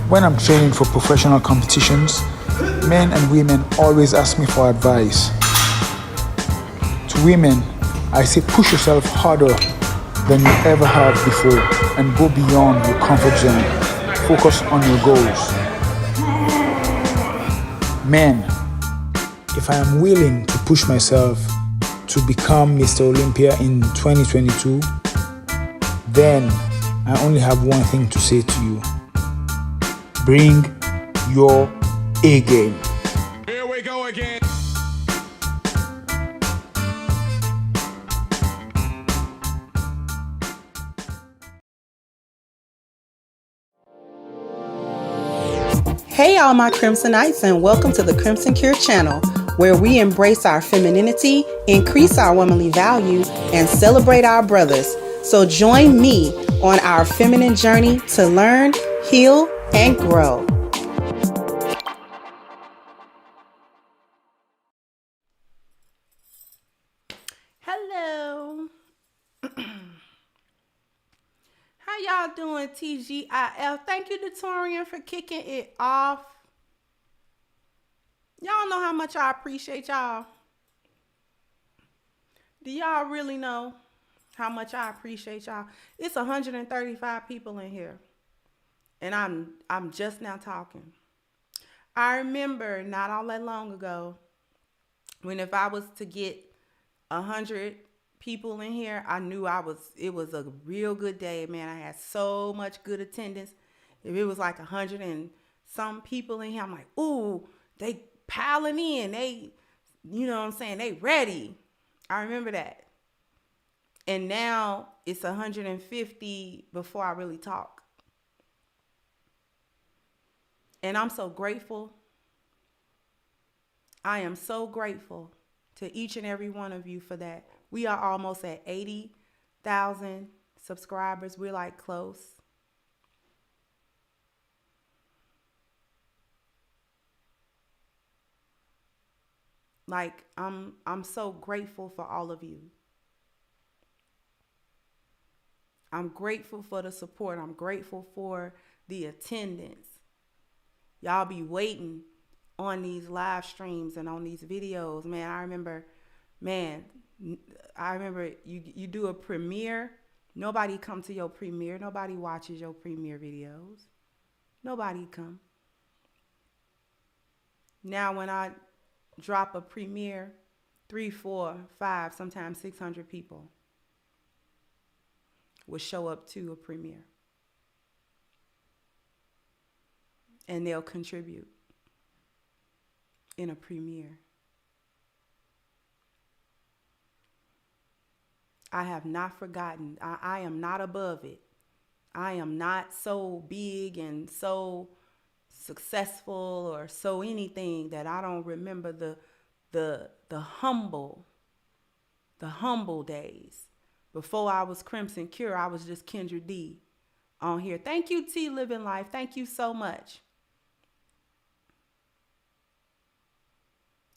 When I'm training for professional competitions, men and women always ask me for advice. To women, I say push yourself harder than you ever have before and go beyond your comfort zone. Focus on your goals. Men, if I am willing to push myself to become Mr. Olympia in 2022, then I only have one thing to say to you. Bring your A game. Here we go again. Hey all my Crimsonites, and welcome to the Crimson Cure channel, where we embrace our femininity, increase our womanly value, and celebrate our brothers. So join me on our feminine journey to learn, heal, and grow. Hello. How y'all doing, TGIF? Thank you, Datorian, for kicking it off. Y'all know how much I appreciate y'all. Do y'all really know how much I appreciate y'all? It's 135 people in here, and I'm just now talking. I remember not all that long ago when if I was to get 100 people in here, I knew it was a real good day, man. I had so much good attendance. If it was like 100 and some people in here, I'm like, ooh, they piling in. They, you know what I'm saying? They ready. I remember that. And now it's 150 before I really talk. And I'm so grateful. I am so grateful to each and every one of you for that. We are almost at 80,000 subscribers. We're like close. Like I'm so grateful for all of you. I'm grateful for the support. I'm grateful for the attendance. Y'all be waiting on these live streams and on these videos. Man, I remember you do a premiere. Nobody come to your premiere. Nobody watches your premiere videos. Nobody come. Now when I drop a premiere, 3, 4, 5, sometimes 600 people will show up to a premiere. And they'll contribute in a premiere. I have not forgotten. I am not above it. I am not so big and so successful or so anything that I don't remember the humble days. Before I was Crimson Cure, I was just Kendra D on here. Thank you, T Living Life. Thank you so much.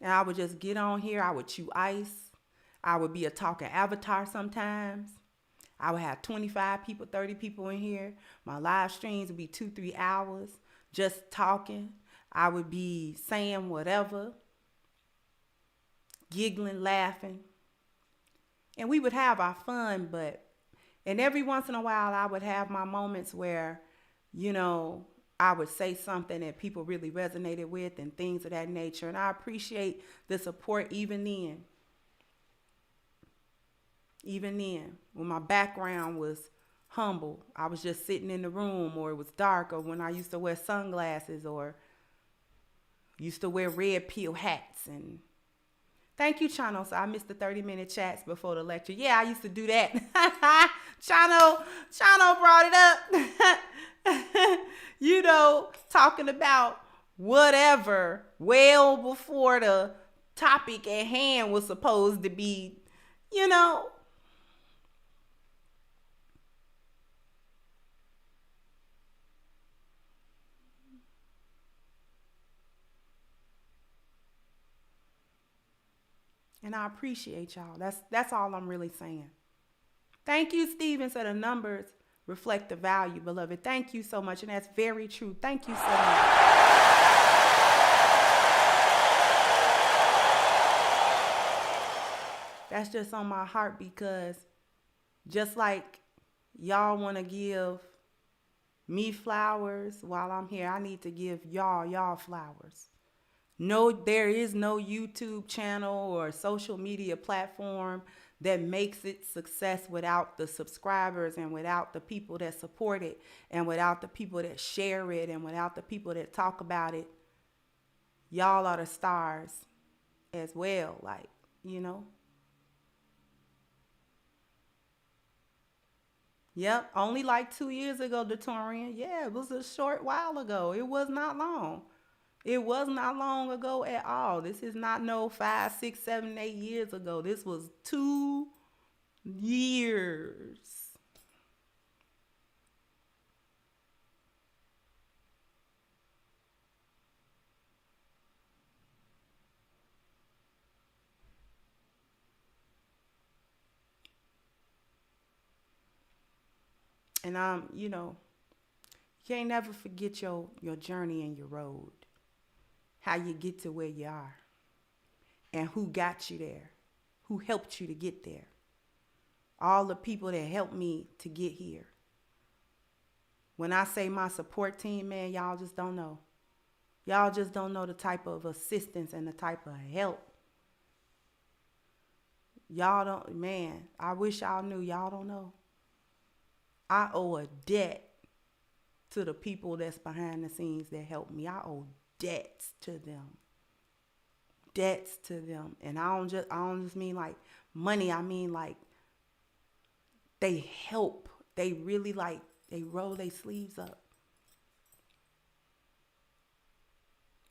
And I would just get on here. I would chew ice. I would be a talking avatar sometimes. I would have 25 people, 30 people in here. My live streams would be 2-3 hours just talking. I would be saying whatever, giggling, laughing. And we would have our fun, and every once in a while I would have my moments where, I would say something that people really resonated with and things of that nature. And I appreciate the support even then. Even then, when my background was humble, I was just sitting in the room, or it was dark, or when I used to wear sunglasses, or used to wear red pill hats. And thank you, Chano. So I missed the 30-minute chats before the lecture. Yeah, I used to do that. Chano brought it up. Talking about whatever well before the topic at hand was supposed to be, And I appreciate y'all. That's all I'm really saying. Thank you, Steven. So the numbers reflect the value, beloved. Thank you so much. And that's very true. Thank you so much. That's just on my heart, because just like y'all want to give me flowers while I'm here, I need to give y'all flowers. No, there is no YouTube channel or social media platform that makes it success without the subscribers and without the people that support it and without the people that share it and without the people that talk about it. Y'all are the stars as well, like, you know. Yep, only like 2 years ago, Datorian. Yeah, it was a short while ago. It was not long. It was not long ago at all. This is not no 5, 6, 7, 8 years ago. This was 2 years. And you know, you can't never forget your journey and your road. How you get to where you are. And who got you there. Who helped you to get there. All the people that helped me to get here. When I say my support team, man, y'all just don't know. Y'all just don't know the type of assistance and the type of help. Y'all don't, man, I wish y'all knew. Y'all don't know. I owe a debt to the people that's behind the scenes that helped me. I owe debts to them. Debts to them. And I don't just mean like money. I mean like they help. They really like, they roll their sleeves up.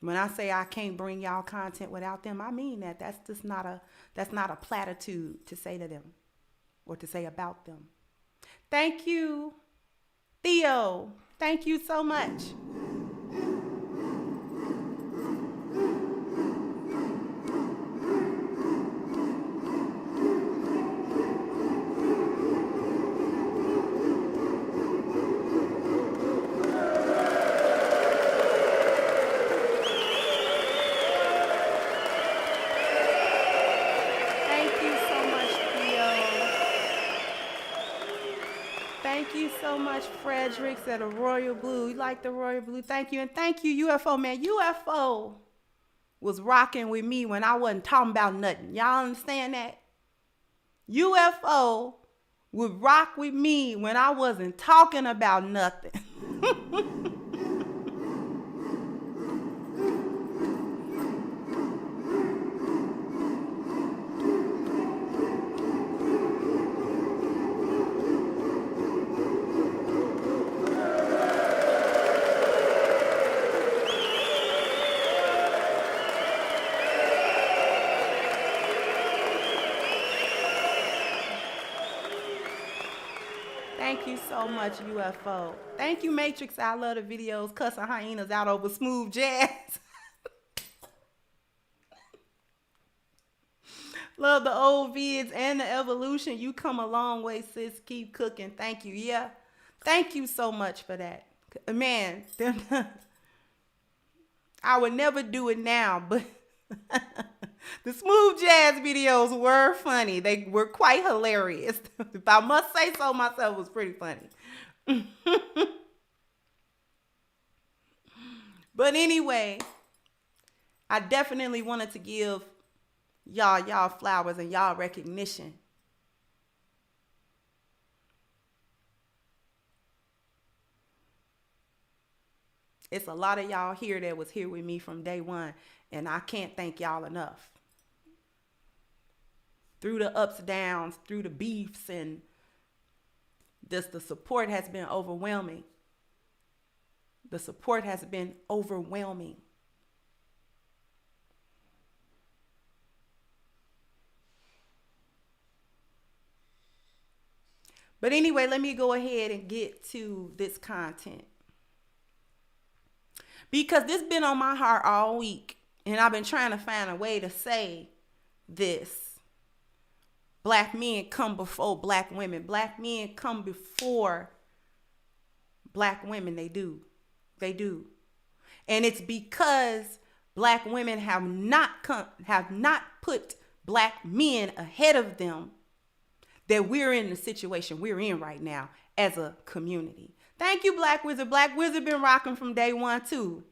When I say I can't bring y'all content without them, I mean that. That's not a platitude to say to them or to say about them. Thank you, Theo. Thank you so much. Thank you so much, Fredericks at a Royal Blue. You like the Royal Blue? Thank you. And thank you, UFO, man. UFO was rocking with me when I wasn't talking about nothing. Y'all understand that? UFO would rock with me when I wasn't talking about nothing. Thank you so much, UFO. Thank you, Matrix. I love the videos cussing hyenas out over smooth jazz. Love the old vids and the evolution. You come a long way, sis. Keep cooking. Thank you. Yeah. Thank you so much for that. Man, I would never do it now, but the smooth jazz videos were funny. They were quite hilarious. If I must say so myself, it was pretty funny. But anyway, I definitely wanted to give y'all flowers and y'all recognition. It's a lot of y'all here that was here with me from day one, and I can't thank y'all enough. Through the ups, downs, through the beefs, and the support has been overwhelming. The support has been overwhelming. But anyway, let me go ahead and get to this content. Because this been on my heart all week, and I've been trying to find a way to say this. Black men come before black women. Black men come before Black women, they do. They do. And it's because Black women have not put Black men ahead of them that we're in the situation we're in right now as a community. Thank you, Black Wizard. Black Wizard been rocking from day one too.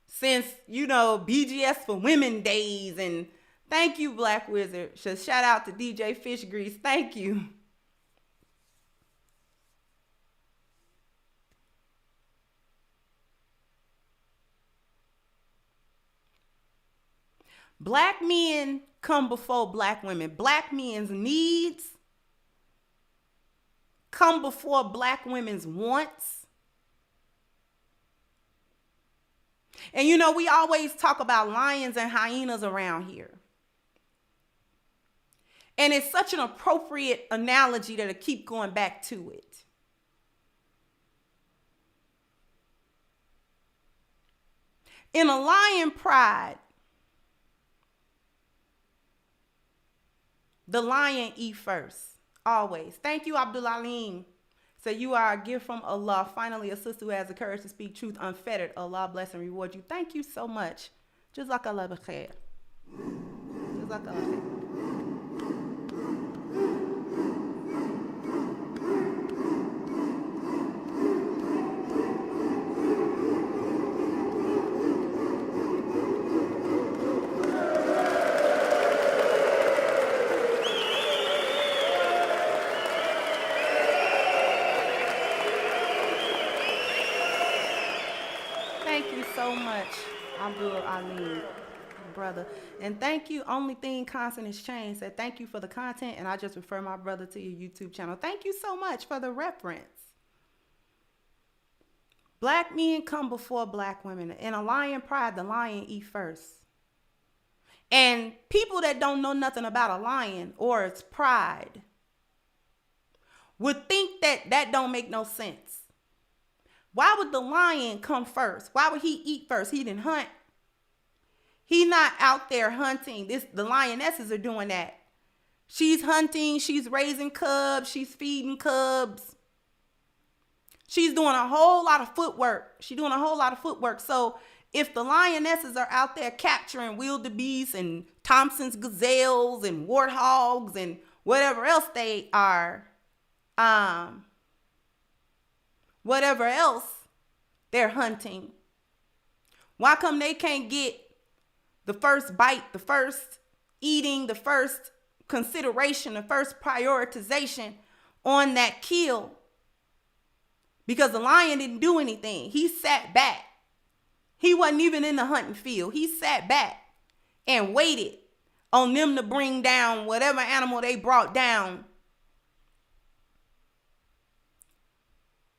Since, BGS for Women days. And thank you, Black Wizard. So shout out to DJ Fish Grease. Thank you. Black men come before Black women. Black men's needs come before Black women's wants. And we always talk about lions and hyenas around here. And it's such an appropriate analogy that I keep going back to it. In a lion pride, the lion eat first, always. Thank you, Abdul Alim. So you are a gift from Allah. Finally, a sister who has the courage to speak truth unfettered. Allah bless and reward you. Thank you so much. Jazakallah bikhair. Jazakallah khair. Thank you so much, Abdul Ali, brother. And thank you, Only Thing Constant is Change. Said thank you for the content, and I just refer my brother to your YouTube channel. Thank you so much for the reference. Black men come before Black women. In a lion pride, the lion eat first. And people that don't know nothing about a lion or its pride would think that don't make no sense. Why would the lion come first? Why would he eat first? He didn't hunt. He not out there hunting. The lionesses are doing that. She's hunting. She's raising cubs. She's feeding cubs. She's doing a whole lot of footwork. So if the lionesses are out there capturing wildebeest and Thompson's gazelles and warthogs and whatever else they are, whatever else they're hunting, why come they can't get the first bite, the first eating, the first consideration, the first prioritization on that kill? Because the lion didn't do anything. He sat back. He wasn't even in the hunting field. He sat back and waited on them to bring down whatever animal they brought down.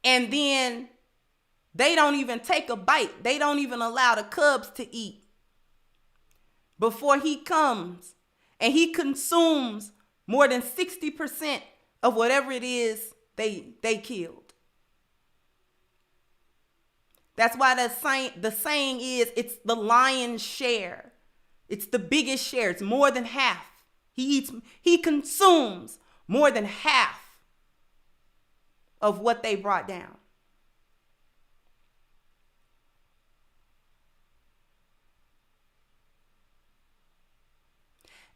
And then they don't even take a bite. They don't even allow the cubs to eat before he comes and he consumes more than 60% of whatever it is they killed. That's why the saying is, it's the lion's share. It's the biggest share. It's more than half. He consumes more than half of what they brought down.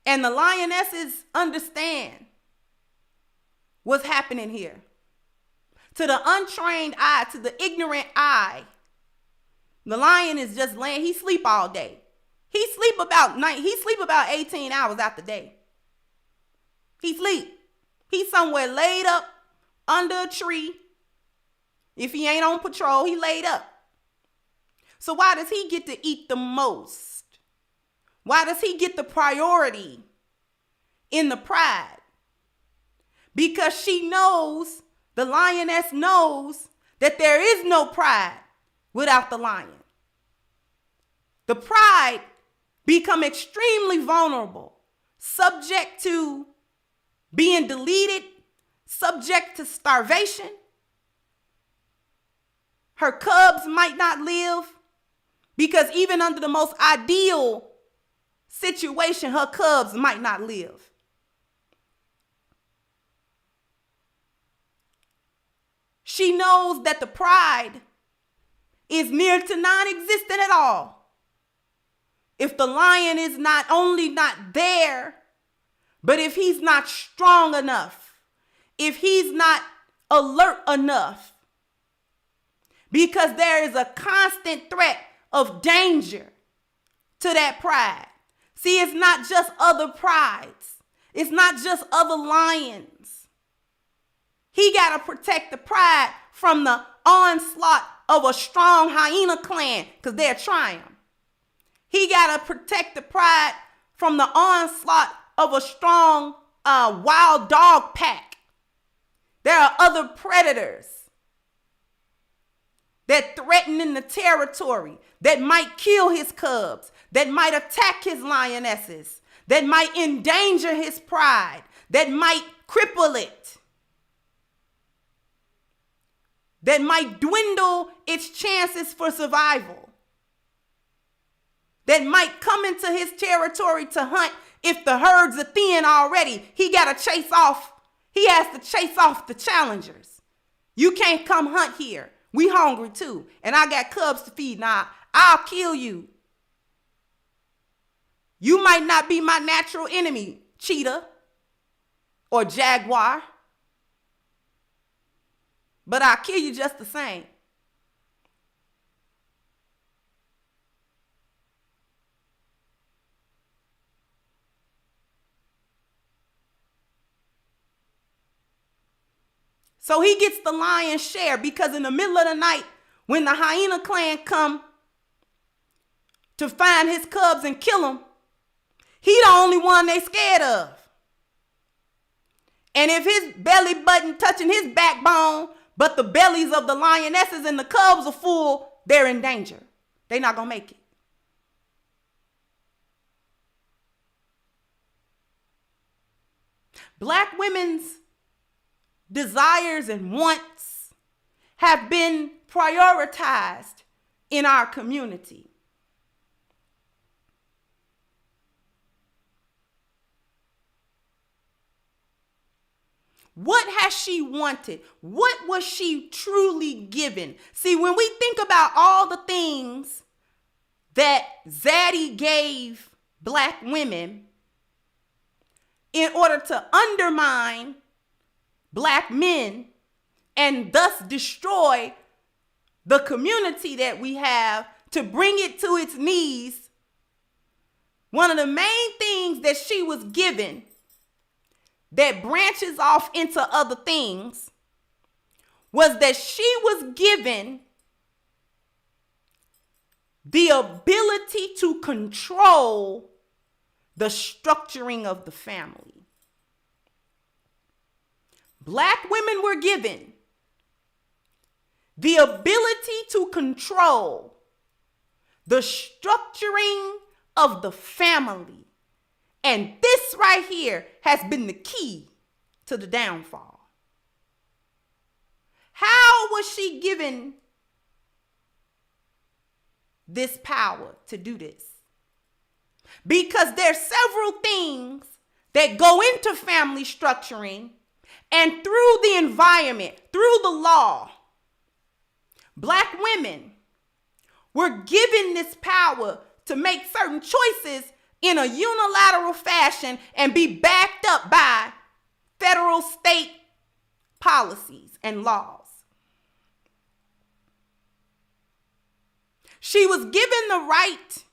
And the lionesses understand what's happening here. To the untrained eye, to the ignorant eye, the lion is just laying. He sleep all day. He sleep about 18 hours out the day. He sleep. He's somewhere laid up under a tree. If he ain't on patrol, he laid up. So why does he get to eat the most? Why does he get the priority in the pride? Because the lioness knows that there is no pride without the lion. The pride become extremely vulnerable, subject to being deleted, subject to starvation. Her cubs might not live because even under the most ideal situation, her cubs might not live. She knows that the pride is near to non-existent at all. If the lion is not only not there, but if he's not strong enough, if he's not alert enough, because there is a constant threat of danger to that pride. See, it's not just other prides. It's not just other lions. He got to protect the pride from the onslaught of a strong hyena clan, because they're trying. He got to protect the pride from the onslaught of a strong wild dog pack. There are other predators that threaten in the territory, that might kill his cubs, that might attack his lionesses, that might endanger his pride, that might cripple it, that might dwindle its chances for survival, that might come into his territory to hunt if the herds are thin already. He has to chase off the challengers. You can't come hunt here. We hungry too. And I got cubs to feed. Now, I'll kill you. You might not be my natural enemy, cheetah or jaguar, but I'll kill you just the same. So he gets the lion's share, because in the middle of the night, when the hyena clan come to find his cubs and kill them, he the only one they scared of. And if his belly button touching his backbone, but the bellies of the lionesses and the cubs are full, they're in danger. They're not going to make it. Black women's desires and wants have been prioritized in our community. What has she wanted? What was she truly given? See, when we think about all the things that Zaddy gave Black women in order to undermine Black men and thus destroy the community that we have, to bring it to its knees, one of the main things that she was given that branches off into other things was that she was given the ability to control the structuring of the family. Black women were given the ability to control the structuring of the family. And this right here has been the key to the downfall. How was she given this power to do this? Because there's several things that go into family structuring, and through the environment, through the law, Black women were given this power to make certain choices in a unilateral fashion and be backed up by federal, state policies and laws. She was given the right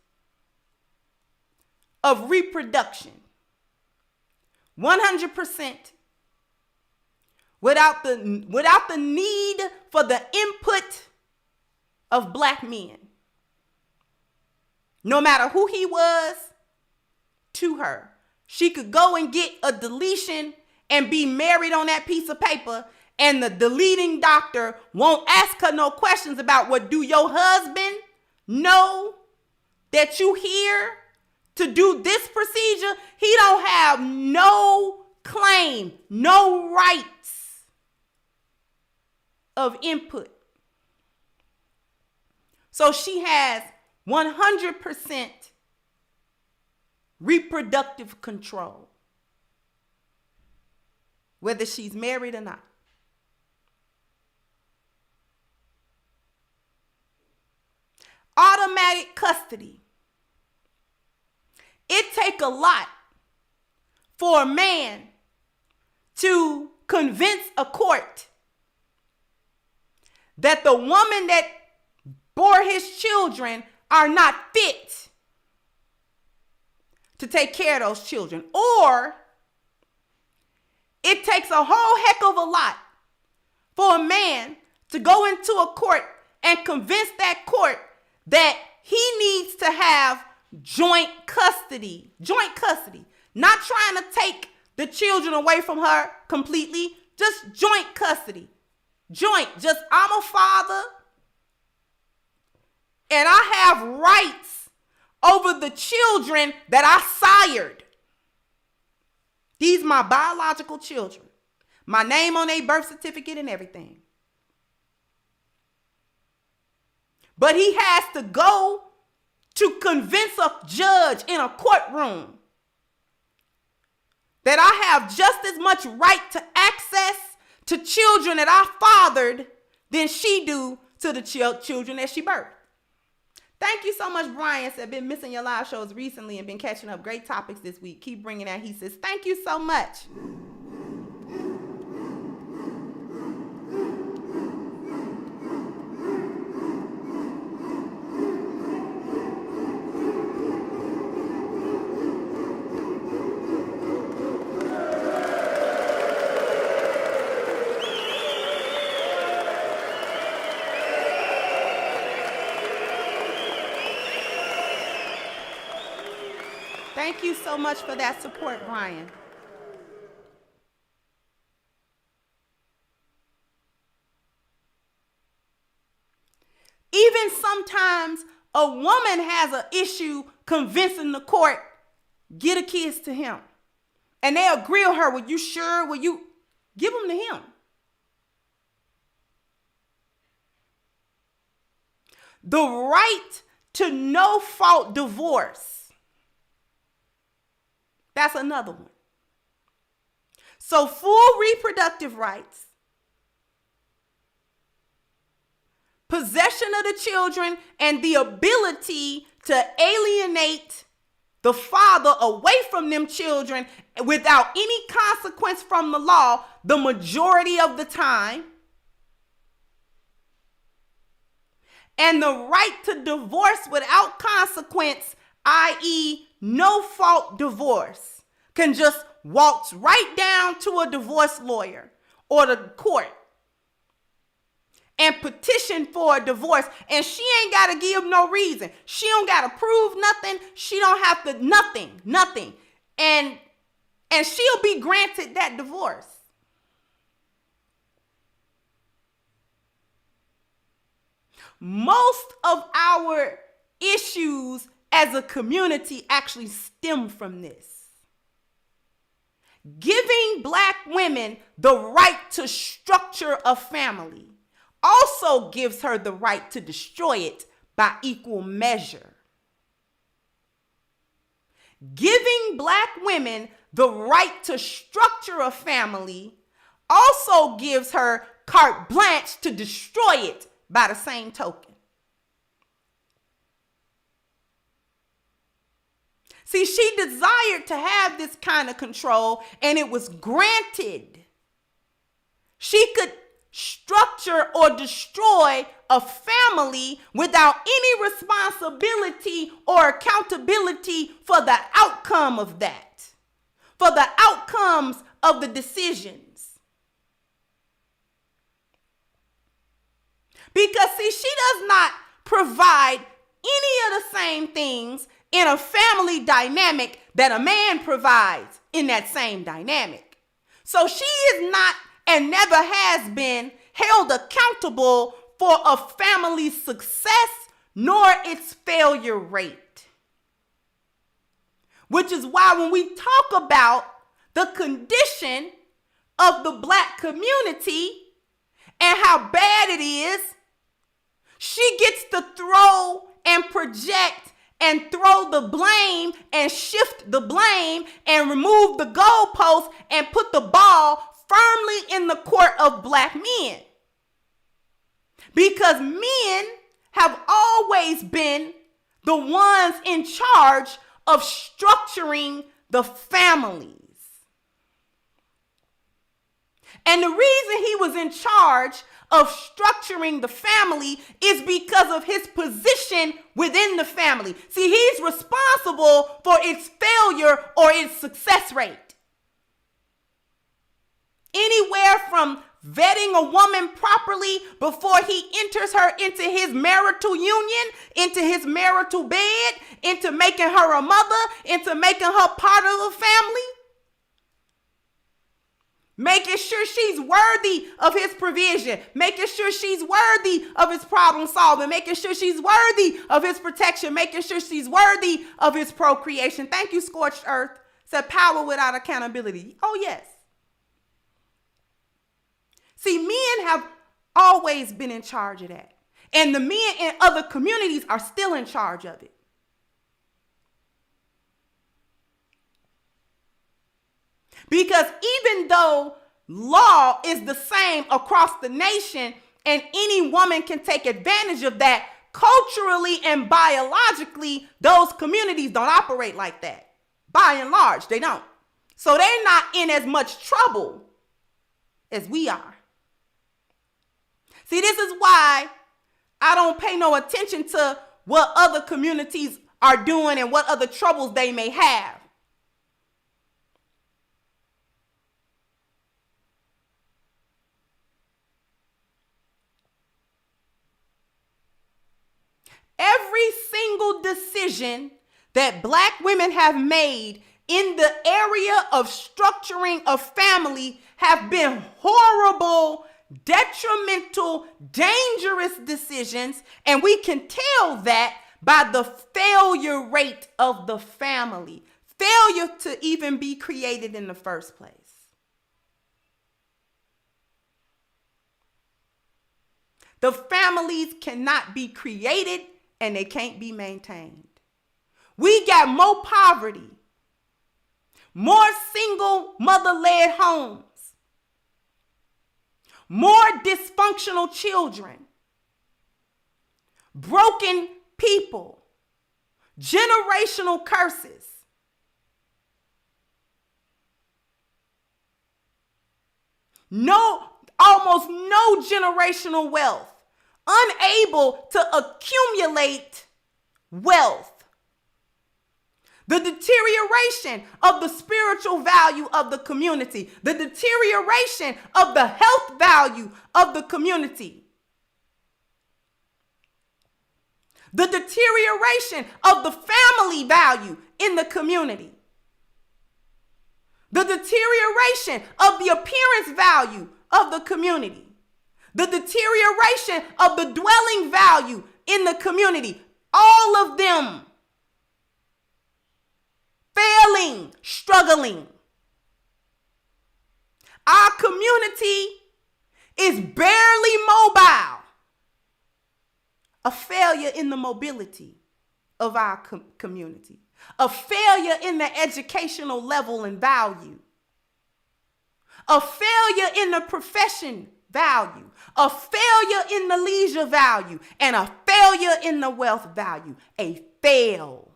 of reproduction, 100%, without the need for the input of Black men. No matter who he was to her, she could go and get a deletion and be married on that piece of paper, and the deleting doctor won't ask her no questions about, what do your husband know that you here to do this procedure? He don't have no claim, no rights of input. So she has 100% reproductive control, whether she's married or not. automatic custody. It take a lot for a man to convince a court that the woman that bore his children are not fit to take care of those children. Or it takes a whole heck of a lot for a man to go into a court and convince that court that he needs to have joint custody. Joint custody. Not trying to take the children away from her completely, just joint custody. Joint, just I'm a father and I have rights over the children that I sired. These my biological children. My name on their birth certificate and everything. But he has to go to convince a judge in a courtroom that I have just as much right to access to children that I fathered than she do to the children that she birthed. Thank you so much, Brian. Said, been missing your live shows recently and been catching up. Great topics this week. Keep bringing that. He says, thank you so much. Thank you so much for that support, Brian. Even sometimes a woman has an issue convincing the court, get the kids to him. And they agree with her. Well, you sure? Will you give them to him? The right to no fault divorce. That's another one. So full reproductive rights, possession of the children, and the ability to alienate the father away from them children without any consequence from the law the majority of the time. And the right to divorce without consequence, i.e., no fault divorce, can just waltz right down to a divorce lawyer or the court and petition for a divorce. And she ain't got to give no reason. She don't got to prove nothing. She don't have to, nothing. And she'll be granted that divorce. Most of our issues as a community actually stem from this. Giving Black women the right to structure a family also gives her the right to destroy it by equal measure. Giving Black women the right to structure a family also gives her carte blanche to destroy it by the same token. See, she desired to have this kind of control, and it was granted. She could structure or destroy a family without any responsibility or accountability for the outcome of that, for the outcomes of the decisions. Because, see, she does not provide any of the same things in a family dynamic that a man provides in that same dynamic. So she is not and never has been held accountable for a family's success nor its failure rate. Which is why when we talk about the condition of the Black community and how bad it is, she gets to throw and project and throw the blame and shift the blame and remove the goalpost and put the ball firmly in the court of Black men. Because men have always been the ones in charge of structuring the families. And the reason he was in charge of structuring the family is because of his position within the family. See, he's responsible for its failure or its success rate. Anywhere from vetting a woman properly before he enters her into his marital union, into his marital bed, into making her a mother, into making her part of the family, making sure she's worthy of his provision, making sure she's worthy of his problem solving, making sure she's worthy of his protection, making sure she's worthy of his procreation. Thank you, Scorched Earth. Said power without accountability. Oh, yes. See, men have always been in charge of that. And the men in other communities are still in charge of it. Because even though law is the same across the nation and any woman can take advantage of that, culturally and biologically, those communities don't operate like that. By and large, they don't. So they're not in as much trouble as we are. See, this is why I don't pay no attention to what other communities are doing and what other troubles they may have. Every single decision that Black women have made in the area of structuring a family have been horrible, detrimental, dangerous decisions, and we can tell that by the failure rate of the family. Failure to even be created in the first place. The families cannot be created and they can't be maintained. We got more poverty, more single mother-led homes, more dysfunctional children, broken people, generational curses. Almost no generational wealth, unable to accumulate wealth. The deterioration of the spiritual value of the community, the deterioration of the health value of the community, the deterioration of the family value in the community, the deterioration of the appearance value of the community, the deterioration of the dwelling value in the community, all of them failing, struggling. Our community is barely mobile. A failure in the mobility of our community. A failure in the educational level and value. A failure in the profession value. A failure in the leisure value. And a failure in the wealth value. A fail.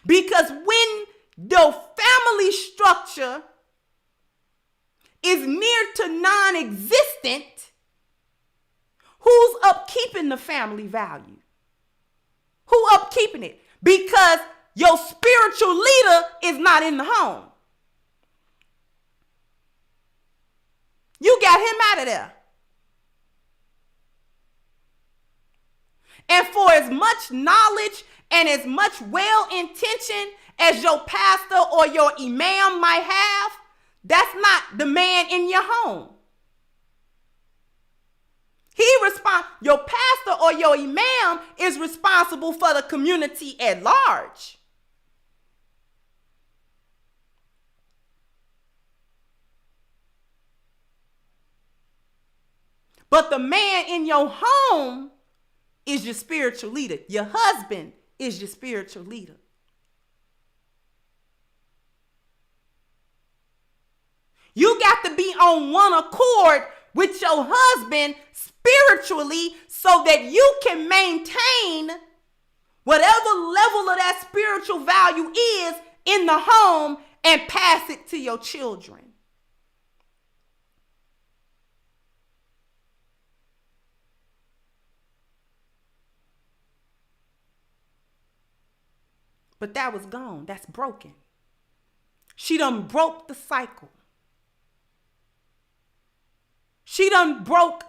Because when the family structure is near to non-existent, who's upkeeping the family value? Who upkeeping it? Because your spiritual leader is not in the home. You got him out of there. And for as much knowledge and as much well-intention as your pastor or your imam might have, that's not the man in your home. Your pastor or your imam is responsible for the community at large. But the man in your home is your spiritual leader. Your husband is your spiritual leader. You got to be on one accord with your husband spiritually so that you can maintain whatever level of that spiritual value is in the home and pass it to your children. But that was gone. That's broken. She done broke the cycle. She done broke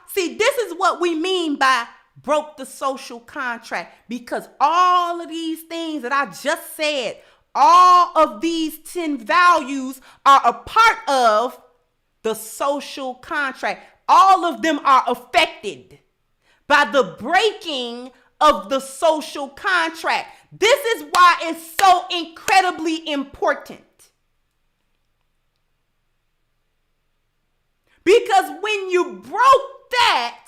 See, this is what we mean by broke the social contract, because all of these things that I just said, all of these 10 values are a part of the social contract. All of them are affected by the breaking of the social contract. This is why it's so incredibly important. Because when you broke that,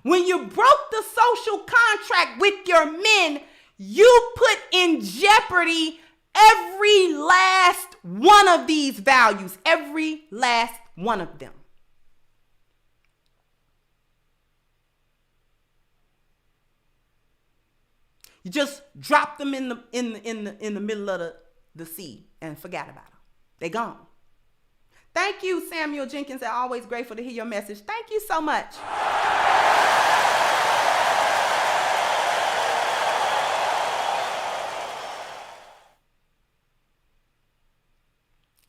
when you broke the social contract with your men, you put in jeopardy every last one of these values, every last one of them. You just drop them in the middle of the sea and forgot about them. They're gone. Thank you, Samuel Jenkins. I'm always grateful to hear your message. Thank you so much.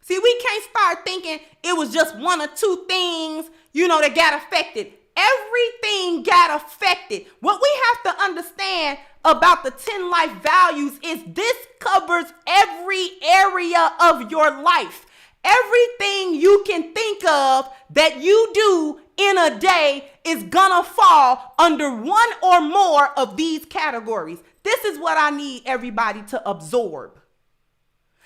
See, we can't start thinking it was just one or two things, that got affected. Everything got affected. What we have to understand about the 10 life values is this covers every area of your life. Everything you can think of that you do in a day is gonna fall under one or more of these categories. This is what I need everybody to absorb.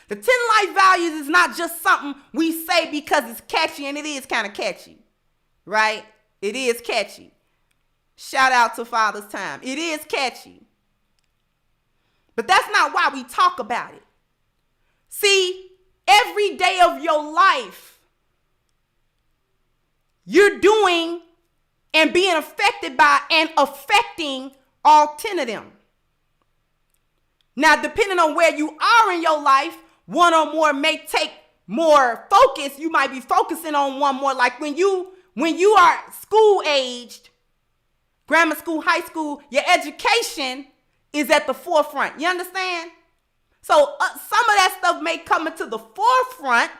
The 10 life values is not just something we say because it's catchy, and it is kind of catchy, right? It is catchy. Shout out to Father's Time. It is catchy. But that's not why we talk about it. See, every day of your life, you're doing and being affected by and affecting all 10 of them. Now, depending on where you are in your life, one or more may take more focus. You might be focusing on one more. Like when you are school aged, grammar school, high school, your education is at the forefront. You understand? So some of that stuff may come into the forefront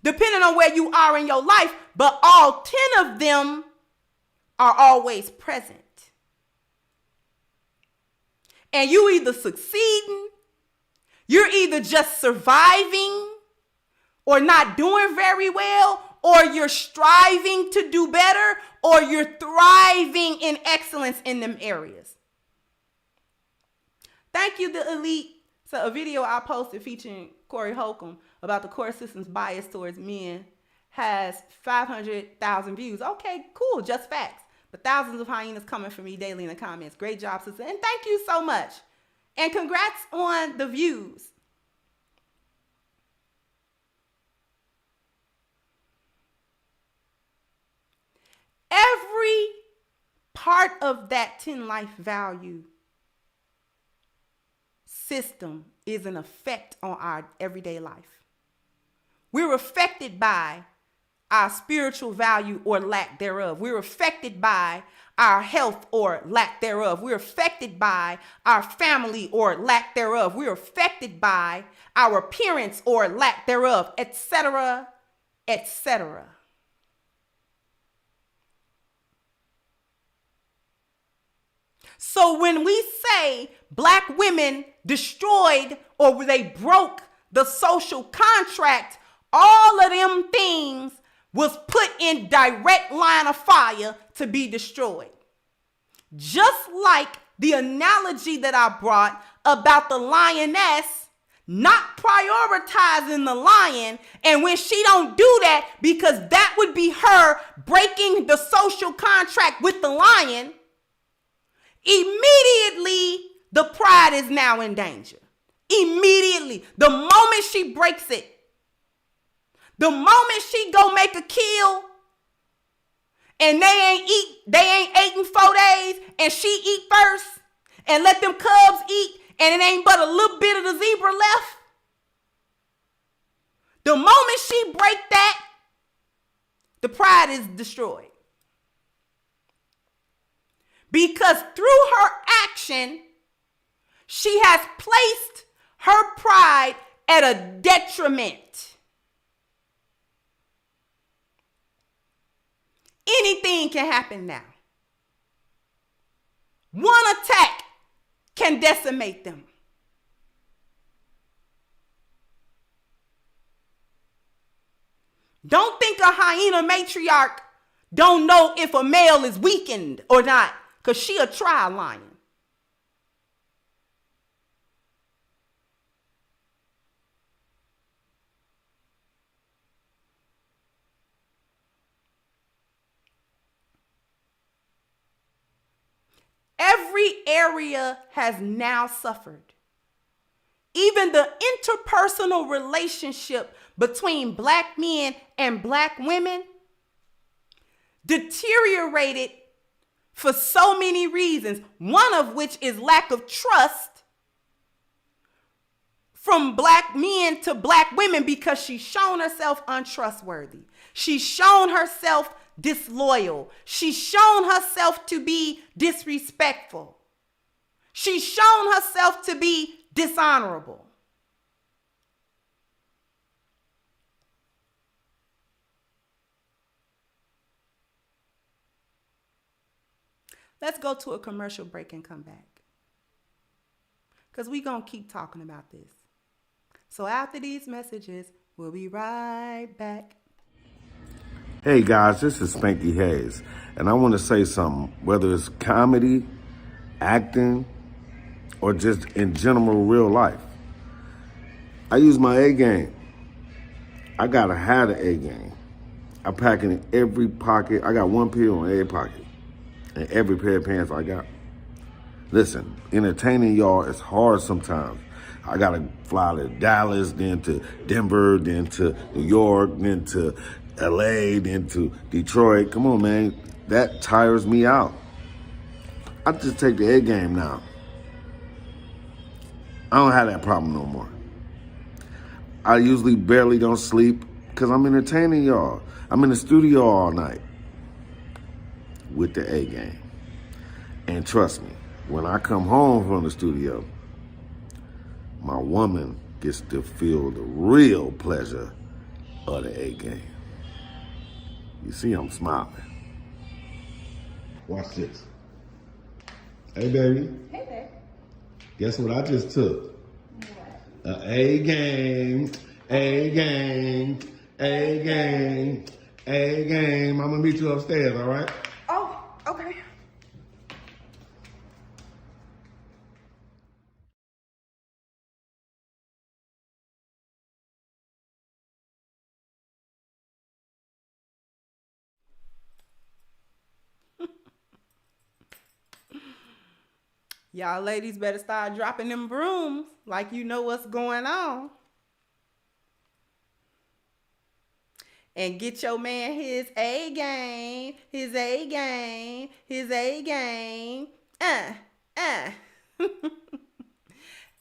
depending on where you are in your life, but all 10 of them are always present. And you either succeeding, you're either just surviving or not doing very well, or you're striving to do better, or you're thriving in excellence in them areas. Thank you, the elite. So a video I posted featuring Corey Holcomb about the court system's bias towards men has 500,000 views. Okay, cool, just facts. But thousands of hyenas coming for me daily in the comments. Great job, sister. And thank you so much. And congrats on the views. Every part of that 10 life value system is an effect on our everyday life. We're affected by our spiritual value or lack thereof. We're affected by our health or lack thereof. We're affected by our family or lack thereof. We're affected by our appearance or lack thereof, etc., etc. So when we say Black women destroyed or they broke the social contract, all of them things was put in direct line of fire to be destroyed. Just like the analogy that I brought about the lioness not prioritizing the lion, and when she don't do that, because that would be her breaking the social contract with the lion, immediately the pride is now in danger. Immediately, the moment she breaks it, The moment she go make a kill and they ain't ate in 4 days and she eat first and let them cubs eat and it ain't but a little bit of the zebra left. The moment she break that, the pride is destroyed. Because through her action, she has placed her pride at a detriment. Anything can happen now. One attack can decimate them. Don't think a hyena matriarch don't know if a male is weakened or not, because she a trial lion. Every area has now suffered. Even the interpersonal relationship between black men and black women deteriorated for so many reasons, one of which is lack of trust from black men to black women, because she's shown herself untrustworthy. She's shown herself disloyal. She's shown herself to be disrespectful. She's shown herself to be dishonorable. Let's go to a commercial break and come back, because we're going to keep talking about this. So after these messages, we'll be right back. Hey guys, this is Spanky Hayes, and I want to say something, whether it's comedy, acting, or just in general real life. I use my A game. I gotta have the A game. I pack it in every pocket. I got one pill in every pocket and every pair of pants I got. Listen, entertaining y'all is hard sometimes. I gotta fly to Dallas, then to Denver, then to New York, then to LA, then to Detroit. Come on, man. That tires me out. I just take the A game now. I don't have that problem no more. I usually barely don't sleep because I'm entertaining y'all. I'm in the studio all night with the A game. And trust me, when I come home from the studio, my woman gets to feel the real pleasure of the A game. You see, I'm smiling. Watch this. Hey, baby. Hey, babe. Guess what I just took? What? A game, A game, A game, A game. I'm gonna meet you upstairs, all right? Oh, okay. Y'all ladies better start dropping them brooms like you know what's going on. And get your man his A game, his A game, his A game.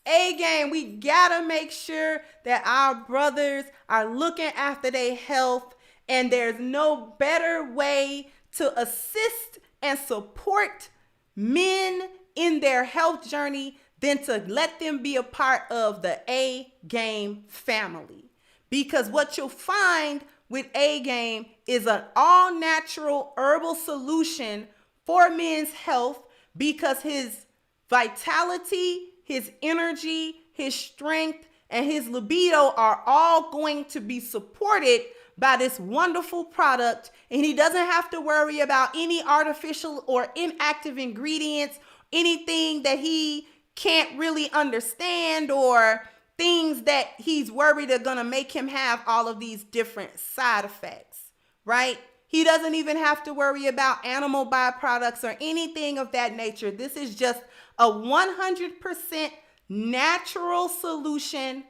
A game, we gotta make sure that our brothers are looking after their health, and there's no better way to assist and support men in their health journey than to let them be a part of the A game family. Because what you'll find with A game is an all natural herbal solution for men's health, because his vitality, his energy, his strength, and his libido are all going to be supported by this wonderful product. And he doesn't have to worry about any artificial or inactive ingredients, anything that he can't really understand, or things that he's worried are gonna make him have all of these different side effects, right? He doesn't even have to worry about animal byproducts or anything of that nature. This is just a 100% natural solution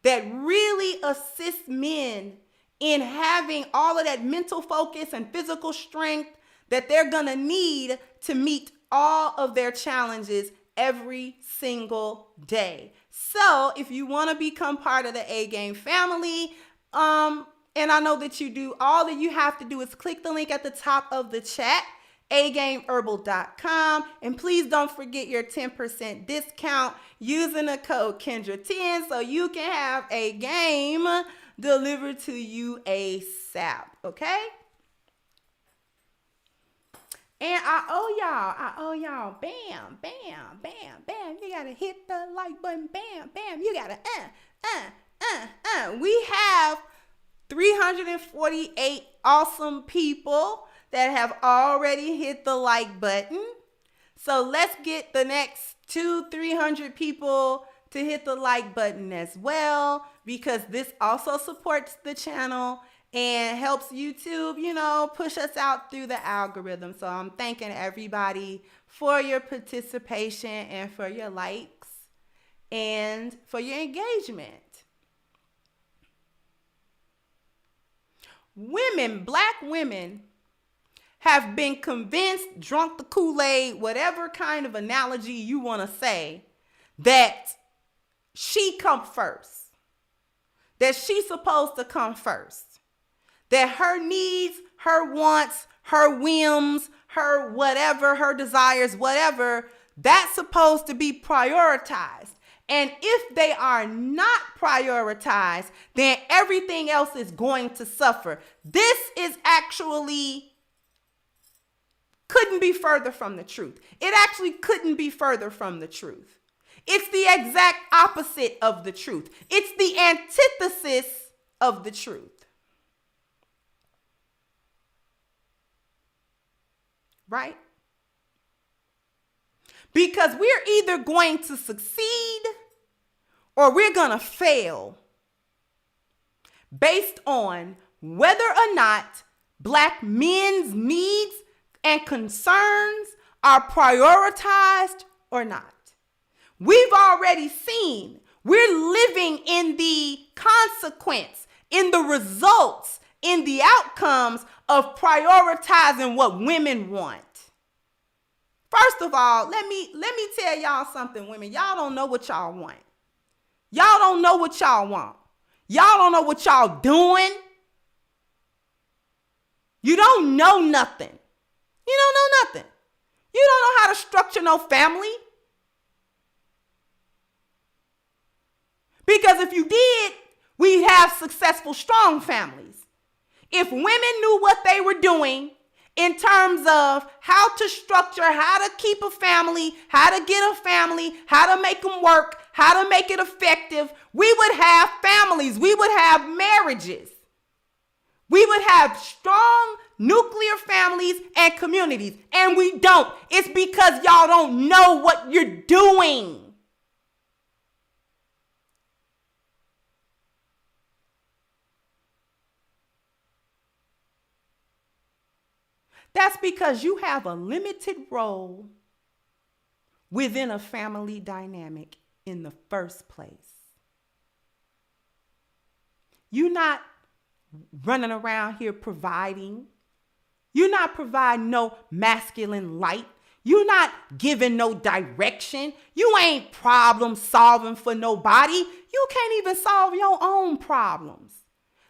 that really assists men in having all of that mental focus and physical strength that they're going to need to meet all of their challenges every single day. So if you want to become part of the A Game family, and I know that you do, all that you have to do is click the link at the top of the chat, agameherbal.com, and please don't forget your 10% discount using the code Kendra10 so you can have a game delivered to you ASAP, okay? And I owe y'all, bam, bam, bam, bam. You gotta hit the like button, bam, bam. You gotta, We have 348 awesome people that have already hit the like button. So let's get the next 300 people to hit the like button as well, because this also supports the channel and helps YouTube, push us out through the algorithm. So I'm thanking everybody for your participation and for your likes and for your engagement. Black women have been convinced, drunk the Kool-Aid, whatever kind of analogy you want to say, that she come first, that she's supposed to come first. That her needs, her wants, her whims, her whatever, her desires, whatever, that's supposed to be prioritized. And if they are not prioritized, then everything else is going to suffer. This is actually couldn't be further from the truth. It actually couldn't be further from the truth. It's the exact opposite of the truth. It's the antithesis of the truth. Right? Because we're either going to succeed or we're going to fail based on whether or not Black men's needs and concerns are prioritized or not. We've already seen, we're living in the consequence, in the results, in the outcomes of prioritizing what women want. First of all, let me tell y'all something, women. Y'all don't know what y'all want. Y'all don't know what y'all want. Y'all don't know what y'all doing. You don't know nothing. You don't know nothing. You don't know how to structure no family. Because if you did, we'd have successful, strong families. If women knew what they were doing in terms of how to structure, how to keep a family, how to get a family, how to make them work, how to make it effective, we would have families. We would have marriages. We would have strong nuclear families and communities. And we don't. It's because y'all don't know what you're doing. That's because you have a limited role within a family dynamic in the first place. You're not running around here providing. You're not providing no masculine light. You're not giving no direction. You ain't problem solving for nobody. You can't even solve your own problems.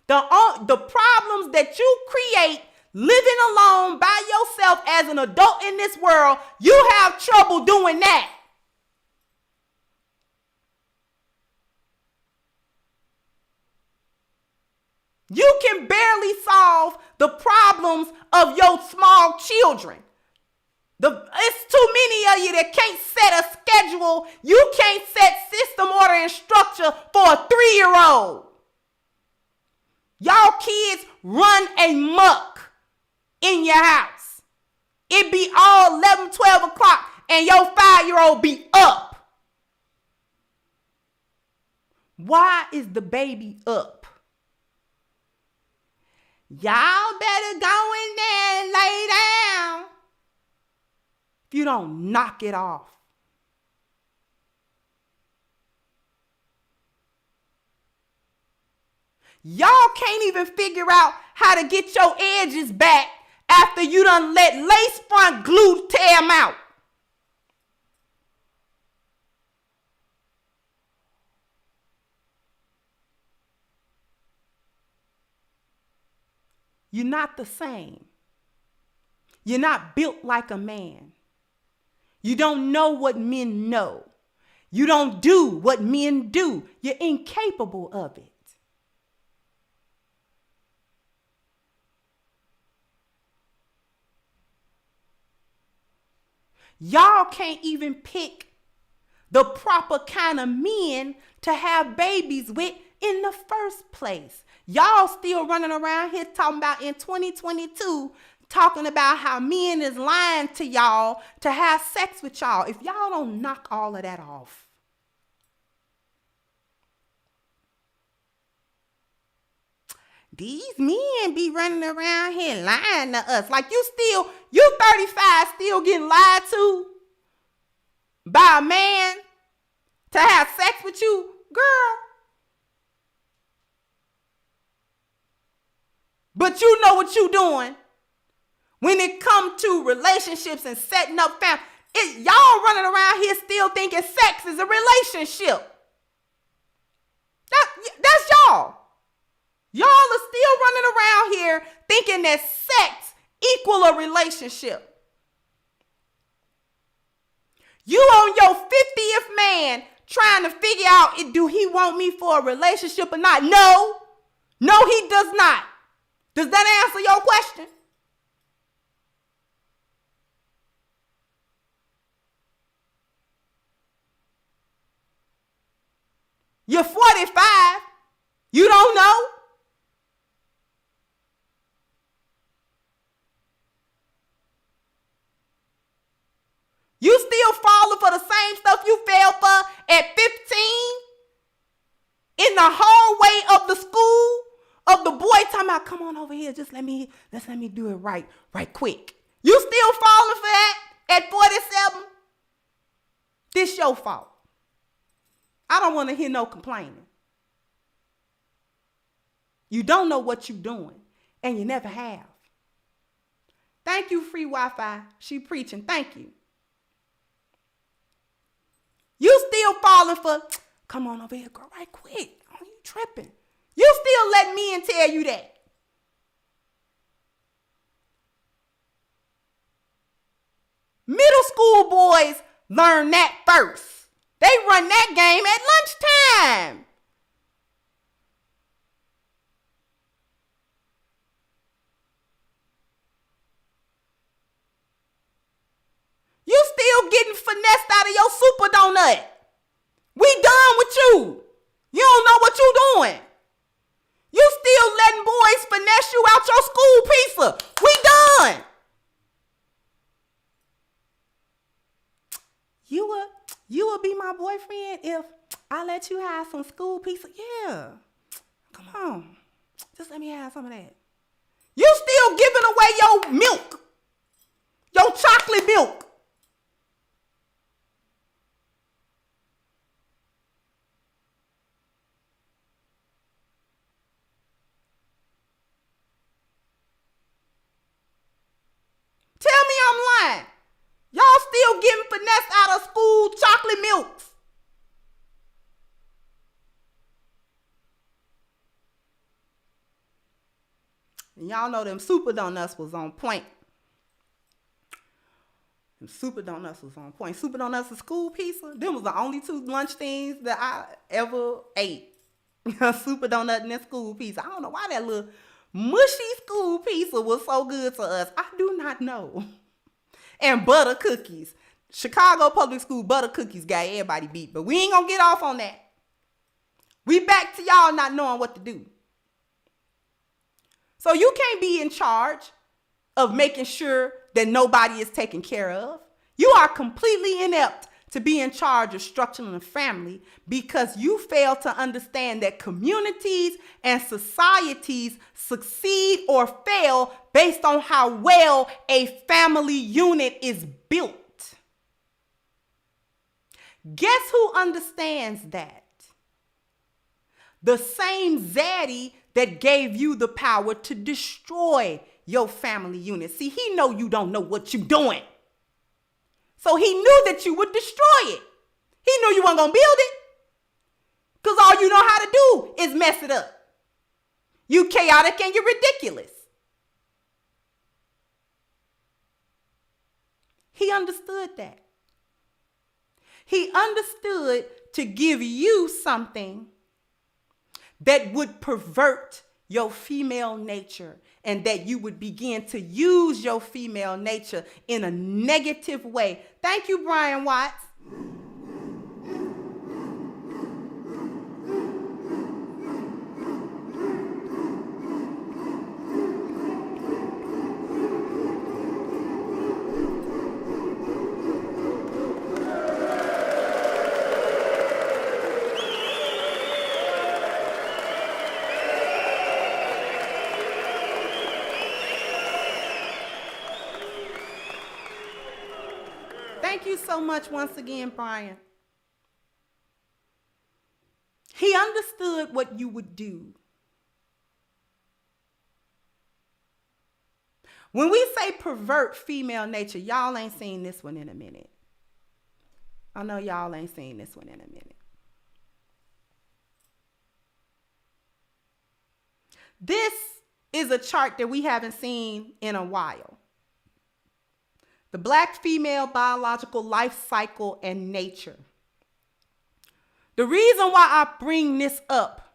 The problems that you create living alone by yourself as an adult in this world, you have trouble doing that. You can barely solve the problems of your small children. It's too many of you that can't set a schedule. You can't set system, order, and structure for a 3-year-old. Y'all kids run amok in your house. It be all 11, 12 o'clock and your 5-year-old be up. Why is the baby up? Y'all better go in there and lay down if you don't knock it off. Y'all can't even figure out how to get your edges back after you done let lace front glue tear them out. You're not the same. You're not built like a man. You don't know what men know. You don't do what men do. You're incapable of it. Y'all can't even pick the proper kind of men to have babies with in the first place. Y'all still running around here talking about in 2022, talking about how men is lying to y'all to have sex with y'all. If y'all don't knock all of that off. These men be running around here lying to us. Like you 35 still getting lied to by a man to have sex with you, girl. But you know what you doing when it comes to relationships and setting up family. Y'all running around here still thinking sex is a relationship. That's y'all. Y'all are still running around here thinking that sex equal a relationship. You on your 50th man trying to figure out, do he want me for a relationship or not? No, he does not. Does that answer your question? You're 45. You don't know? You still falling for the same stuff you fell for at 15? In the hallway of the school? Of the boy talking about, come on over here, let's let me do it right quick. You still falling for that at 47? This your fault. I don't want to hear no complaining. You don't know what you're doing, and you never have. Thank you, free Wi-Fi. She preaching. Thank you. You still falling for, come on over here, girl, right quick. Oh, you tripping. You still let men tell you that. Middle school boys learn that first. They run that game at lunchtime. You still getting finessed out of your super donut. We done with you. You don't know what you doing. You still letting boys finesse you out your school pizza. We done. You will be my boyfriend if I let you have some school pizza. Yeah. Come on. Just let me have some of that. You still giving away your milk. Your chocolate milk. Tell me I'm lying. Y'all still getting finessed out of school chocolate milks. And y'all know them super donuts was on point. Super donuts was on point. Super donuts and school pizza. Them was the only two lunch things that I ever ate. Super donut and that school pizza. I don't know why that little mushy school pizza was so good to us. I do not know. And butter cookies. Chicago public school butter cookies got everybody beat. But we ain't gonna get off on that. We back to y'all not knowing what to do. So you can't be in charge of making sure that nobody is taken care of. You are completely inept to be in charge of structuring a family because you fail to understand that communities and societies succeed or fail based on how well a family unit is built. Guess who understands that? The same zaddy that gave you the power to destroy your family unit. See, he know you don't know what you doing. So he knew that you would destroy it. He knew you weren't going to build it. Because all you know how to do is mess it up. You chaotic and you're ridiculous. He understood that. He understood to give you something that would pervert your female nature and that you would begin to use your female nature in a negative way. Thank you, Brian Watts. Thank you so much once again, Brian. He understood what you would do. When we say pervert female nature, y'all ain't seen this one in a minute. I know y'all ain't seen this one in a minute. This is a chart that we haven't seen in a while. The Black female biological life cycle and nature. The reason why I bring this up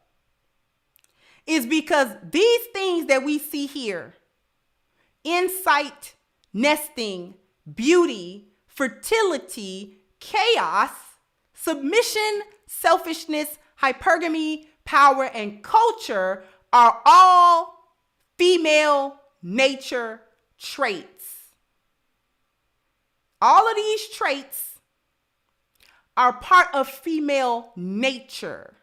is because these things that we see here, insight, nesting, beauty, fertility, chaos, submission, selfishness, hypergamy, power, and culture are all female nature traits. All of these traits are part of female nature,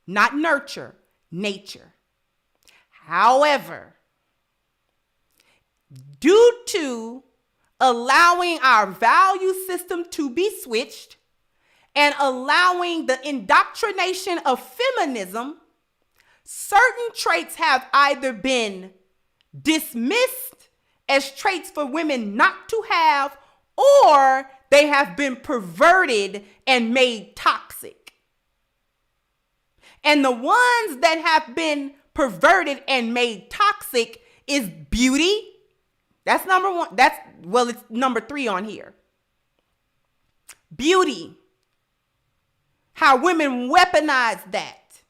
not nurture, nature. However, due to allowing our value system to be switched and allowing the indoctrination of feminism, certain traits have either been dismissed as traits for women not to have, or they have been perverted and made toxic. And the ones that have been perverted and made toxic is beauty. That's number one. It's number 3 on here. Beauty. How women weaponize that.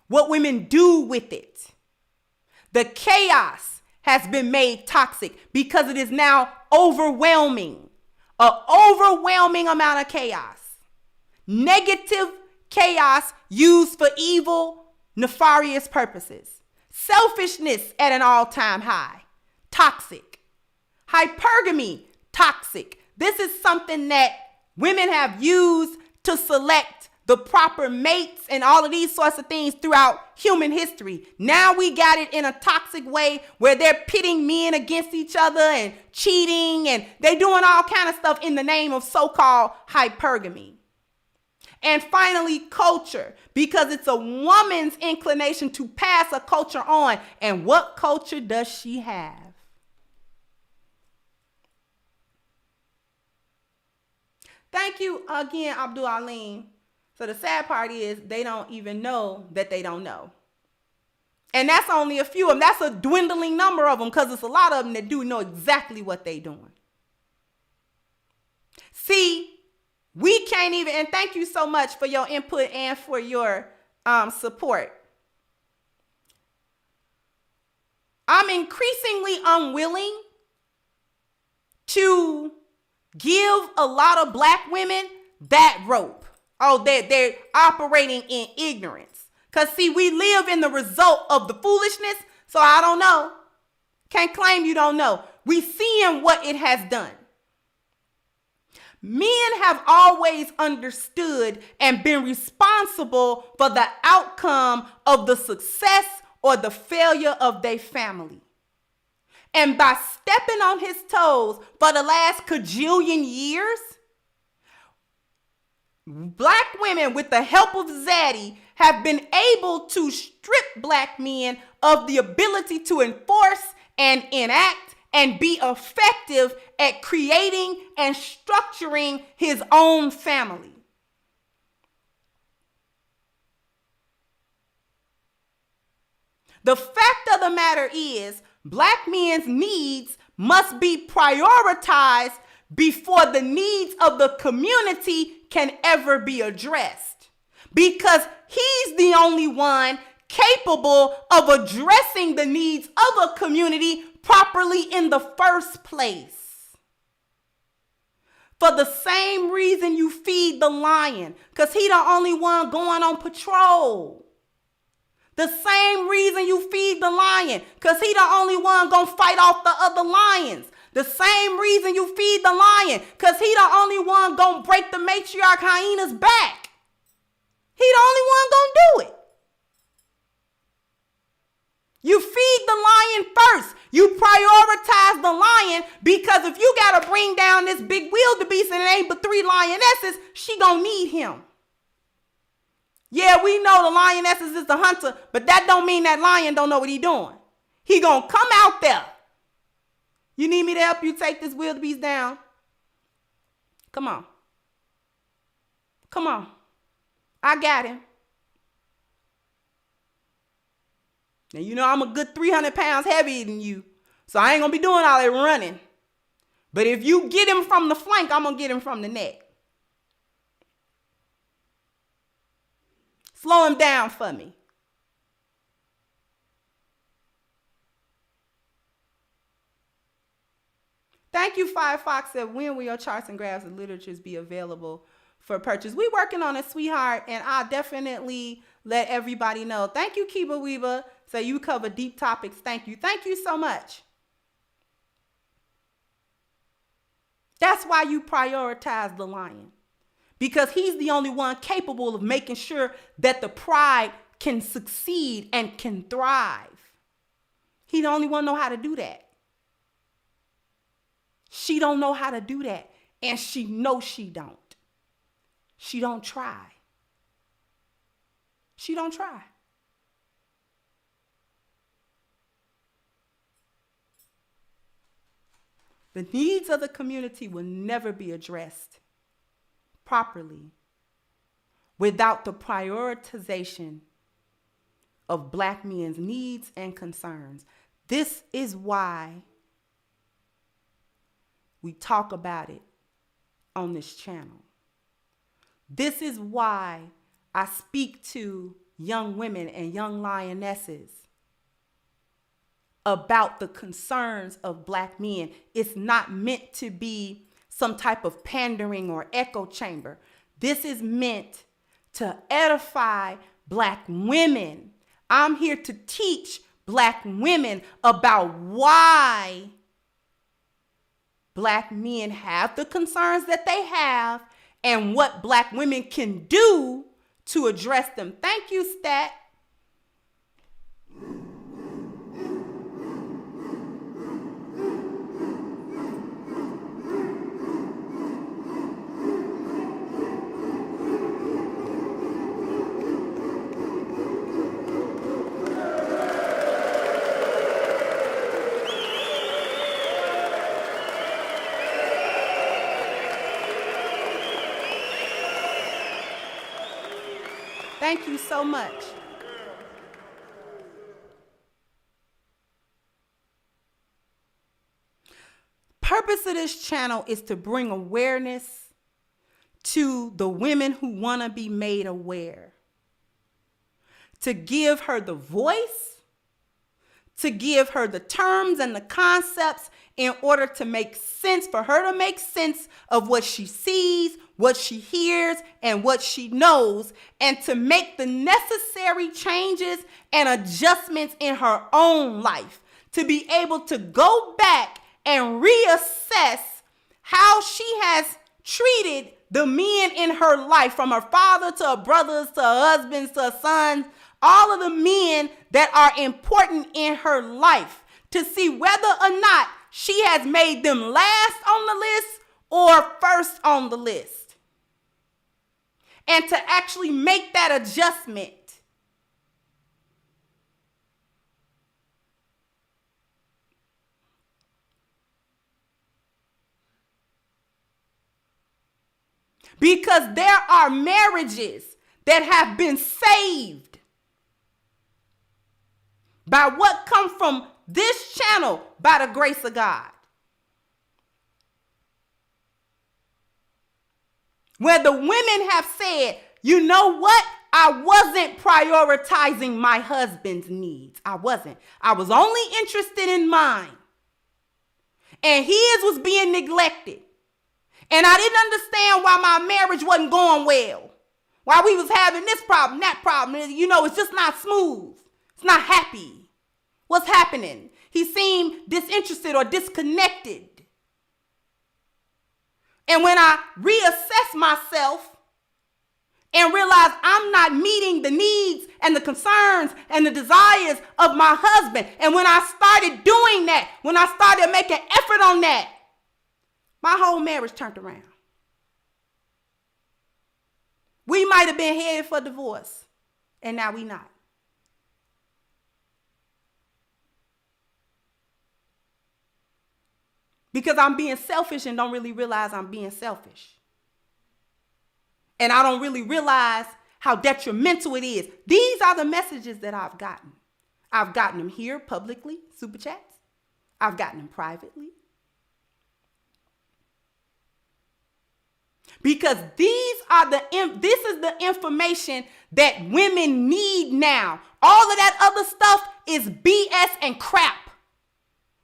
What women do with it. The chaos has been made toxic because it is now overwhelming. An overwhelming amount of chaos. Negative chaos used for evil, nefarious purposes. Selfishness at an all-time high. Toxic. Hypergamy. Toxic. This is something that women have used to select the proper mates and all of these sorts of things throughout human history. Now we got it in a toxic way where they're pitting men against each other and cheating, and they doing all kind of stuff in the name of so-called hypergamy. And finally, culture, because it's a woman's inclination to pass a culture on. And what culture does she have? Thank you again, Abdul Alim. So the sad part is they don't even know that they don't know. And that's only a few of them. That's a dwindling number of them because it's a lot of them that do know exactly what they're doing. See, we can't even, and thank you so much for your input and for your support. I'm increasingly unwilling to give a lot of Black women that rope. Oh, they're operating in ignorance. Because, see, we live in the result of the foolishness, so I don't know. Can't claim you don't know. We seeing what it has done. Men have always understood and been responsible for the outcome of the success or the failure of their family. And by stepping on his toes for the last cajillion years, Black women, with the help of Zaddy, have been able to strip black men of the ability to enforce and enact and be effective at creating and structuring his own family. The fact of the matter is, black men's needs must be prioritized before the needs of the community can ever be addressed. Because he's the only one capable of addressing the needs of a community properly in the first place. For the same reason you feed the lion, because he the only one going on patrol. The same reason you feed the lion, because he the only one gonna fight off the other lions. The same reason you feed the lion, because he the only one gonna break the matriarch hyena's back. He the only one gonna do it. You feed the lion first. You prioritize the lion, because if you gotta bring down this big wildebeest and it ain't but 3 lionesses, she gonna need him. Yeah, we know the lionesses is the hunter, but that don't mean that lion don't know what he doing. He gonna come out there. You need me to help you take this wildebeest down? Come on. Come on. I got him. Now, you know I'm a good 300 pounds heavier than you, so I ain't gonna be doing all that running. But if you get him from the flank, I'm gonna get him from the neck. Slow him down for me. Thank you, Firefox. Said, when will your charts and graphs and literatures be available for purchase? We working on it, sweetheart, and I'll definitely let everybody know. Thank you, Kiba Weeba. So you cover deep topics. Thank you. Thank you so much. That's why you prioritize the lion. Because he's the only one capable of making sure that the pride can succeed and can thrive. He the only one know how to do that. She don't know how to do that. And she knows she don't. She don't try. She don't try. The needs of the community will never be addressed properly without the prioritization of black men's needs and concerns. This is why we talk about it on this channel. This is why I speak to young women and young lionesses about the concerns of black men. It's not meant to be some type of pandering or echo chamber. This is meant to edify black women. I'm here to teach black women about why black men have the concerns that they have and what black women can do to address them. Thank you, Stat. Thank you so much. Purpose of this channel is to bring awareness to the women who want to be made aware. To give her the voice, to give her the terms and the concepts in order to make sense, for her to make sense of what she sees, what she hears, and what she knows, and to make the necessary changes and adjustments in her own life, to be able to go back and reassess how she has treated the men in her life, from her father to her brothers to her husbands to her sons, all of the men that are important in her life, to see whether or not she has made them last on the list or first on the list. and to actually make that adjustment. Because there are marriages that have been saved by what comes from this channel by the grace of God. Where the women have said, you know what? I wasn't prioritizing my husband's needs. I wasn't. I was only interested in mine. And his was being neglected. And I didn't understand why my marriage wasn't going well. Why we was having this problem, that problem. You know, it's just not smooth. It's not happy. What's happening? He seemed disinterested or disconnected. And when I reassess myself and realize I'm not meeting the needs and the concerns and the desires of my husband, and when I started doing that, when I started making effort on that, my whole marriage turned around. We might have been headed for divorce, and now we not. Because I'm being selfish and don't really realize I'm being selfish. And I don't really realize how detrimental it is. These are the messages that I've gotten. I've gotten them here publicly, super chats. I've gotten them privately. Because this is the information that women need now. All of that other stuff is BS and crap.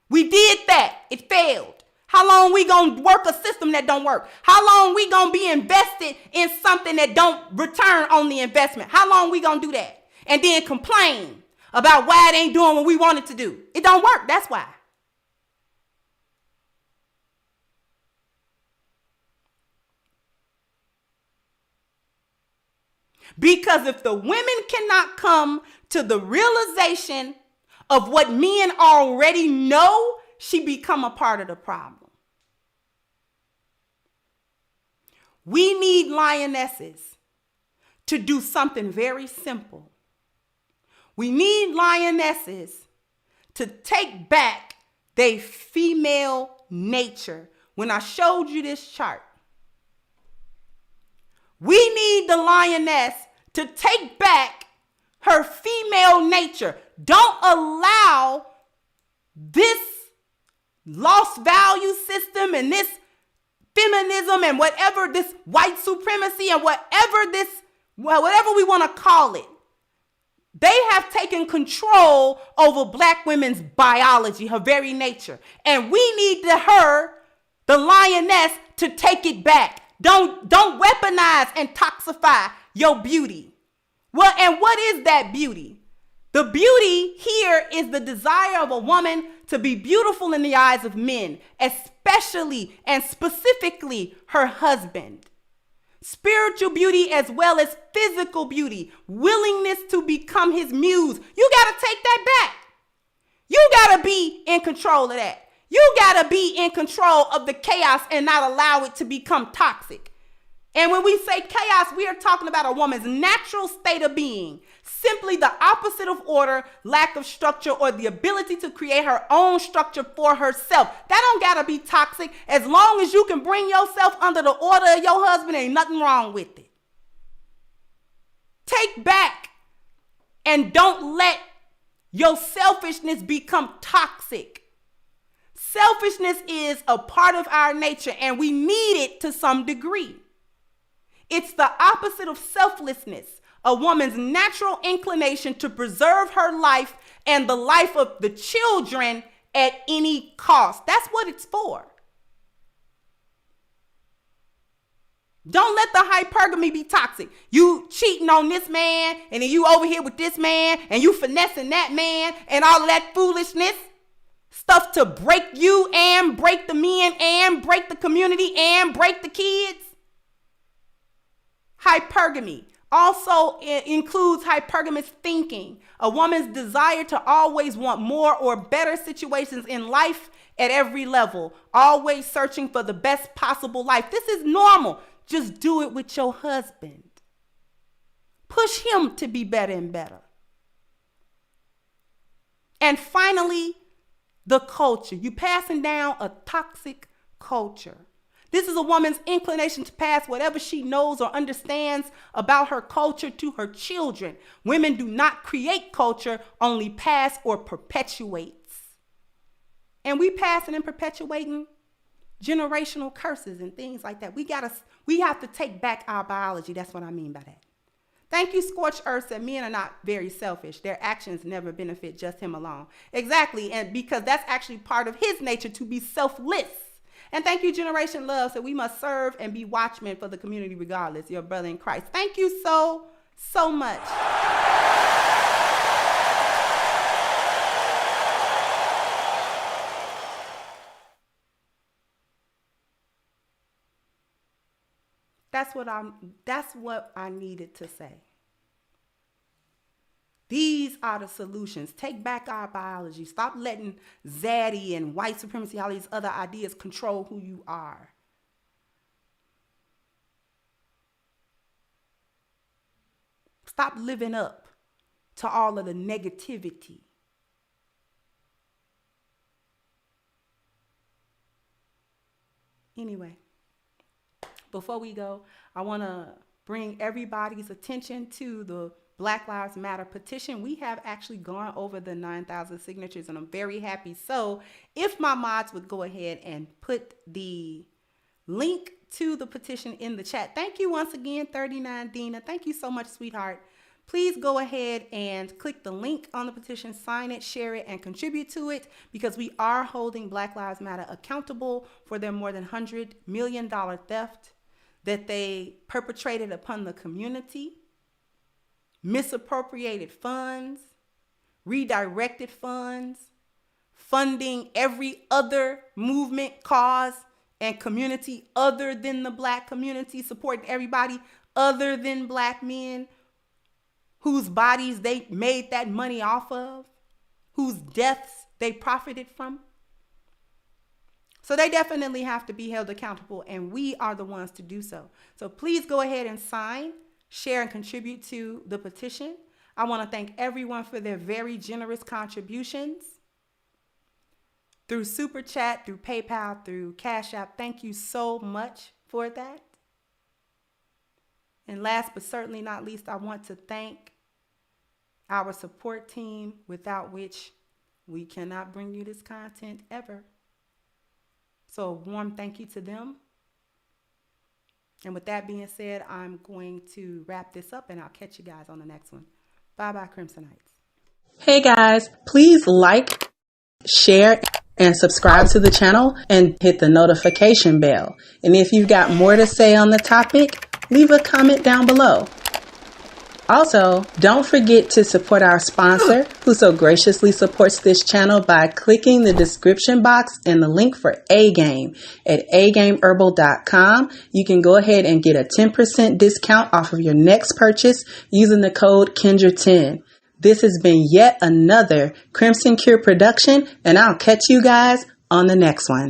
We did that. It failed. How long we gonna work a system that don't work? How long we gonna be invested in something that don't return on the investment? How long we gonna do that? And then complain about why it ain't doing what we want it to do. It don't work, that's why. Because if the women cannot come to the realization of what men already know, she become a part of the problem. We need lionesses to do something very simple. We need lionesses to take back their female nature. When I showed you this chart, we need the lioness to take back her female nature. Don't allow this lost value system and this feminism and whatever, this white supremacy and whatever we want to call it. They have taken control over Black women's biology, her very nature. And we need her, the lioness, to take it back. Don't weaponize and toxify your beauty. Well, and what is that beauty? The beauty here is the desire of a woman to be beautiful in the eyes of men, especially and specifically her husband. Spiritual beauty as well as physical beauty, willingness to become his muse. You got to take that back. You got to be in control of that. You got to be in control of the chaos and not allow it to become toxic. And when we say chaos, we are talking about a woman's natural state of being, simply the opposite of order, lack of structure, or the ability to create her own structure for herself. That don't gotta be toxic. As long as you can bring yourself under the order of your husband, ain't nothing wrong with it. Take back and don't let your selfishness become toxic. Selfishness is a part of our nature and we need it to some degree. It's the opposite of selflessness, a woman's natural inclination to preserve her life and the life of the children at any cost. That's what it's for. Don't let the hypergamy be toxic. You cheating on this man, and then you over here with this man, and you finessing that man, and all of that foolishness. Stuff to break you and break the men and break the community and break the kids. Hypergamy also includes hypergamous thinking, a woman's desire to always want more or better situations in life at every level, always searching for the best possible life. This is normal. Just do it with your husband. Push him to be better and better. And finally, the culture. You passing down a toxic culture. This is a woman's inclination to pass whatever she knows or understands about her culture to her children. Women do not create culture, only pass or perpetuates. And we passing and perpetuating generational curses and things like that. We have to take back our biology. That's what I mean by that. Thank you, Scorched Earth said men are not very selfish. Their actions never benefit just him alone. Exactly, and because that's actually part of his nature to be selfless. And thank you, Generation Love said we must serve and be watchmen for the community regardless. Your brother in Christ. Thank you so, so much. That's what I needed to say. These are the solutions. Take back our biology. Stop letting zaddy and white supremacy, all these other ideas control who you are. Stop living up to all of the negativity. Anyway, before we go, I want to bring everybody's attention to the Black Lives Matter petition. We have actually gone over the 9,000 signatures, and I'm very happy. So if my mods would go ahead and put the link to the petition in the chat. Thank you once again, 39 Dina. Thank you so much, sweetheart. Please go ahead and click the link on the petition, sign it, share it, and contribute to it, because we are holding Black Lives Matter accountable for their more than $100 million theft that they perpetrated upon the community. Misappropriated funds, redirected funds, funding every other movement, cause, and community other than the Black community, supporting everybody other than Black men whose bodies they made that money off of, whose deaths they profited from. So they definitely have to be held accountable, and we are the ones to do so. So please go ahead and sign, share, and contribute to the petition. I want to thank everyone for their very generous contributions through Super Chat, through PayPal, through Cash App. Thank you so much for that. And last but certainly not least, I want to thank our support team, without which we cannot bring you this content ever. So a warm thank you to them. And with that being said, I'm going to wrap this up, and I'll catch you guys on the next one. Bye-bye, Crimsonites. Hey guys, please like, share, and subscribe to the channel and hit the notification bell. And if you've got more to say on the topic, leave a comment down below. Also, don't forget to support our sponsor, who so graciously supports this channel by clicking the description box and the link for A-Game at agameherbal.com. You can go ahead and get a 10% discount off of your next purchase using the code Kendra10. This has been yet another Crimson Cure production, and I'll catch you guys on the next one.